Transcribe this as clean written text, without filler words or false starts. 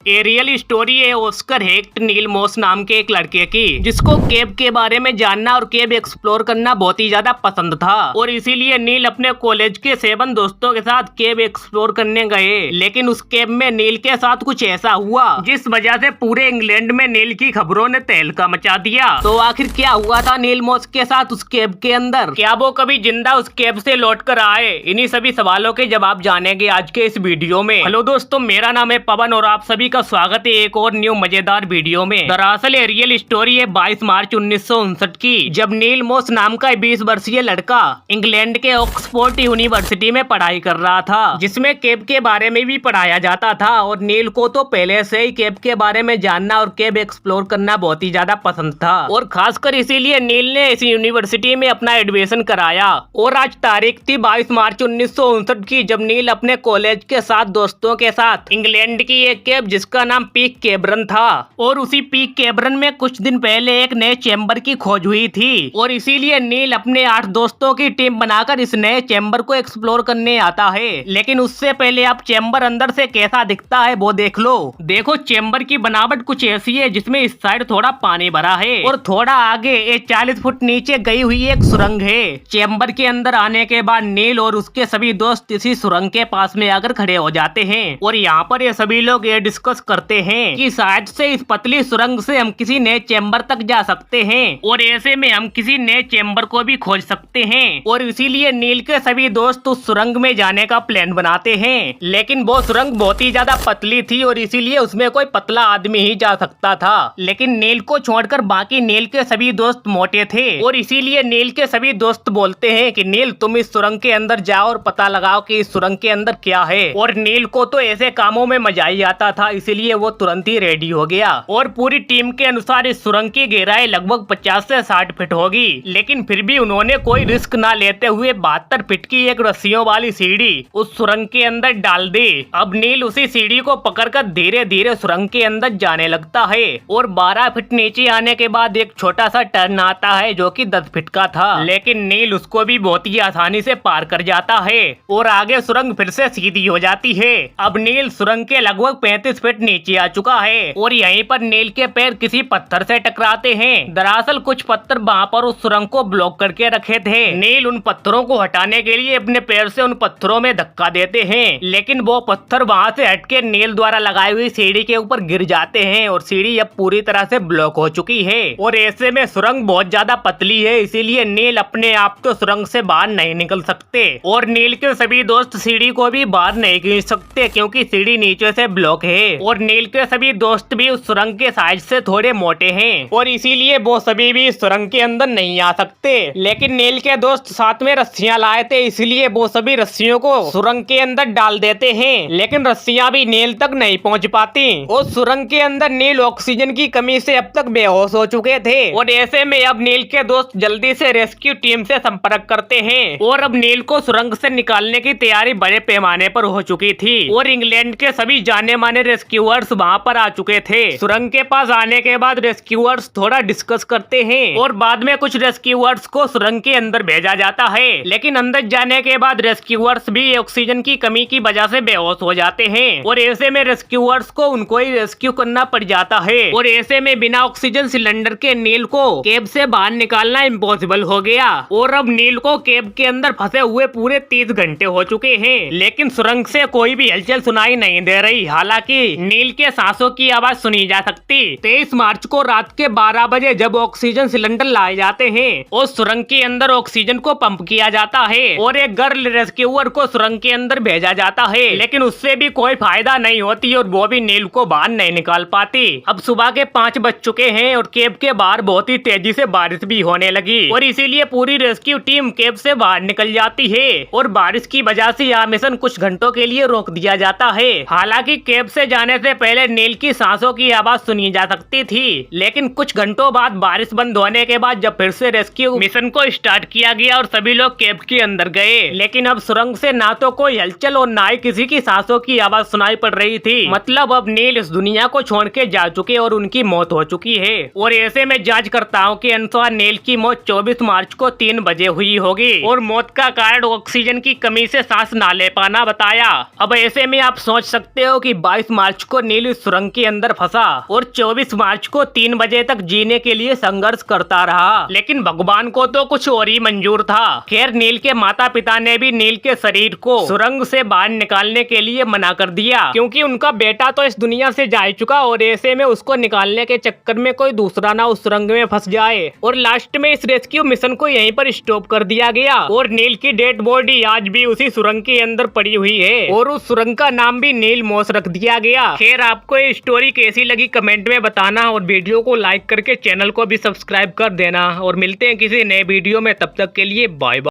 ये real story है Oscar हेक्ट नील moss नाम के एक लड़के की, जिसको केव के बारे में जानना और केव एक्सप्लोर करना बहुत ही ज्यादा पसंद था और इसीलिए नील अपने कॉलेज के 7 दोस्तों के साथ केव एक्सप्लोर करने गए। लेकिन उस केव में नील के साथ कुछ ऐसा हुआ जिस वजह से पूरे इंग्लैंड में नील की खबरों ने तहलका मचा दिया। तो आखिर क्या हुआ था नील मॉस के साथ उस केव के अंदर? क्या वो कभी जिंदा उस केव से लौट कर आए? इन्हीं सभी सवालों के जवाब जानेंगे आज के इस वीडियो में। हेलो दोस्तों, मेरा नाम है पवन और आप सभी का स्वागत है एक और न्यू मजेदार वीडियो में। दरअसल ये रियल स्टोरी है 22 मार्च 1959 की, जब नील मॉस नाम का 20 वर्षीय लड़का इंग्लैंड के ऑक्सफोर्ड यूनिवर्सिटी में पढ़ाई कर रहा था, जिसमें केव के बारे में भी पढ़ाया जाता था। और नील को तो पहले से ही केव के बारे में जानना और केव एक्सप्लोर करना बहुत ही ज्यादा पसंद था और खासकर इसीलिए नील ने इस यूनिवर्सिटी में अपना एडमिशन कराया। और आज तारीख थी 22 मार्च 1959 की, जब नील अपने कॉलेज के 7 दोस्तों के साथ इंग्लैंड की एक केव जिसका नाम पीक कैवर्न था, और उसी पीक कैवर्न में कुछ दिन पहले एक नए चैम्बर की खोज हुई थी और इसीलिए नील अपने 8 दोस्तों की टीम बनाकर इस नए चैम्बर को एक्सप्लोर करने आता है। लेकिन उससे पहले आप चैम्बर अंदर से कैसा दिखता है वो देख लो। देखो, चैम्बर की बनावट कुछ ऐसी है जिसमें इस साइड थोड़ा पानी भरा है और थोड़ा आगे एक 40 फुट नीचे गई हुई एक सुरंग है। चैम्बर के अंदर आने के बाद नील और उसके सभी दोस्त इसी सुरंग के पास में आकर खड़े हो जाते हैं और यहाँ पर ये सभी लोग ये डिस्कस करते हैं कि शायद से इस पतली सुरंग से हम किसी नए चैम्बर तक जा सकते हैं और ऐसे में हम किसी नए चैम्बर को भी खोज सकते हैं। और इसीलिए नील के सभी दोस्त उस सुरंग में जाने का प्लान बनाते हैं। लेकिन वो सुरंग बहुत ही ज्यादा पतली थी और इसीलिए उसमें कोई पतला आदमी ही जा सकता था। लेकिन नील को छोड़कर बाकी नील के सभी दोस्त मोटे थे और इसीलिए नील के सभी दोस्त बोलते हैं कि नील तुम इस सुरंग के अंदर जाओ और पता लगाओ कि इस सुरंग के अंदर क्या है। और नील को तो ऐसे कामों में मजा ही आता था, इसीलिए वो तुरंत ही रेडी हो गया। और पूरी टीम के अनुसार इस सुरंग की गहराई लगभग 50 से 60 फीट होगी। लेकिन फिर भी उन्होंने कोई रिस्क ना लेते हुए 72 फीट की एक रस्सियों वाली सीढ़ी उस सुरंग के अंदर डाल दी। अब नील उसी सीढ़ी को पकड़कर धीरे धीरे सुरंग के अंदर जाने लगता है और 12 फीट नीचे आने के बाद एक छोटा सा टर्न आता है जो कि 10 फीट का था। लेकिन नील उसको भी बहुत ही आसानी से पार कर जाता है और आगे सुरंग फिर से सीधी हो जाती है। अब नील सुरंग के लगभग 35 फीट नीचे आ चुका है और यहीं पर नील के पैर किसी पत्थर से टकराते हैं। दरअसल कुछ पत्थर वहाँ पर उस सुरंग को ब्लॉक करके रखे थे। नील उन पत्थरों को हटाने के लिए अपने पैर से उन पत्थरों में धक्का देते हैं, लेकिन वो पत्थर वहाँ से हटके नील द्वारा लगाई हुई सीढ़ी के ऊपर गिर जाते हैं और सीढ़ी अब पूरी तरह से ब्लॉक हो चुकी है। और ऐसे में सुरंग बहुत ज्यादा पतली है, इसीलिए नील अपने आप तो सुरंग से बाहर नहीं निकल सकते और नील के सभी दोस्त सीढ़ी को भी बाहर नहीं खींच सकते क्योंकि सीढ़ी नीचे से ब्लॉक है। और नील के सभी दोस्त भी उस सुरंग के साइज से थोड़े मोटे हैं और इसीलिए वो सभी भी इस सुरंग के अंदर नहीं आ सकते। लेकिन नील के दोस्त साथ में रस्सियां लाए थे, इसलिए वो सभी रस्सियों को सुरंग के अंदर डाल देते हैं, लेकिन रस्सियां भी नील तक नहीं पहुंच पाती। उस सुरंग के अंदर नील ऑक्सीजन की कमी से अब तक बेहोश हो चुके थे और ऐसे में अब नील के दोस्त जल्दी से रेस्क्यू टीम से संपर्क करते हैं और अब नील को सुरंग से निकालने की तैयारी बड़े पैमाने पर हो चुकी थी और इंग्लैंड के सभी जाने माने रेस्क्यूअर्स वहाँ पर आ चुके थे। सुरंग के पास आने के बाद रेस्क्यूअर्स थोड़ा डिस्कस करते हैं और बाद में कुछ रेस्क्यूअर्स को सुरंग के अंदर भेजा जाता है। लेकिन अंदर जाने के बाद रेस्क्यूअर्स भी ऑक्सीजन की कमी की वजह से बेहोश हो जाते हैं और ऐसे में रेस्क्यूअर्स को उनको ही रेस्क्यू करना पड़ जाता है और ऐसे में बिना ऑक्सीजन सिलेंडर के नील को केव से बाहर निकालना इम्पॉसिबल हो गया। और अब नील को केव के अंदर फंसे हुए पूरे 30 घंटे हो चुके हैं, लेकिन सुरंग से कोई भी हलचल सुनाई नहीं दे रही। हालांकि नील के सांसों की आवाज सुनी जा सकती। 23 मार्च को रात के 12 बजे जब ऑक्सीजन सिलेंडर लाए जाते हैं और सुरंग के अंदर ऑक्सीजन को पंप किया जाता है और एक गर्ल रेस्क्यूअर को सुरंग के अंदर भेजा जाता है, लेकिन उससे भी कोई फायदा नहीं होती और वो भी नील को बाहर नहीं निकाल पाती। अब सुबह के 5 बज चुके हैं और केव के बाहर बहुत ही तेजी से बारिश भी होने लगी और इसीलिए पूरी रेस्क्यू टीम केव से बाहर निकल जाती है और बारिश की वजह से यह मिशन कुछ घंटों के लिए रोक दिया जाता है। हालांकि केव से जाने से पहले नील की सांसों की आवाज सुनी जा सकती थी, लेकिन कुछ घंटों बाद बारिश बंद होने के बाद जब फिर से रेस्क्यू मिशन को स्टार्ट किया गया और सभी लोग केव के अंदर गए, लेकिन अब सुरंग से ना तो कोई हलचल और ना ही किसी की सांसों की आवाज सुनाई पड़ रही थी। मतलब अब नील इस दुनिया को छोड़ के जा चुके और उनकी मौत हो चुकी है। और ऐसे में जांचकर्ताओं के अनुसार नील की मौत 24 मार्च को 3 बजे हुई होगी और मौत का कारण ऑक्सीजन की कमी से सांस ना ले पाना बताया। अब ऐसे में आप सोच सकते हो कि 22 मार्च मार्च को नील इस सुरंग के अंदर फंसा और 24 मार्च को 3 बजे तक जीने के लिए संघर्ष करता रहा, लेकिन भगवान को तो कुछ और ही मंजूर था। खैर नील के माता पिता ने भी नील के शरीर को सुरंग से बाहर निकालने के लिए मना कर दिया, क्योंकि उनका बेटा तो इस दुनिया से जा चुका और ऐसे में उसको निकालने के चक्कर में कोई दूसरा ना उस सुरंग में फंस जाए। और लास्ट में इस रेस्क्यू मिशन को यहीं पर स्टॉप कर दिया गया और नील की डेड बॉडी आज भी उसी सुरंग के अंदर पड़ी हुई है और उस सुरंग का नाम भी नील मोस रख दिया गया। खैर आपको ये स्टोरी कैसी लगी कमेंट में बताना और वीडियो को लाइक करके चैनल को भी सब्सक्राइब कर देना और मिलते हैं किसी नए वीडियो में, तब तक के लिए बाय बाय।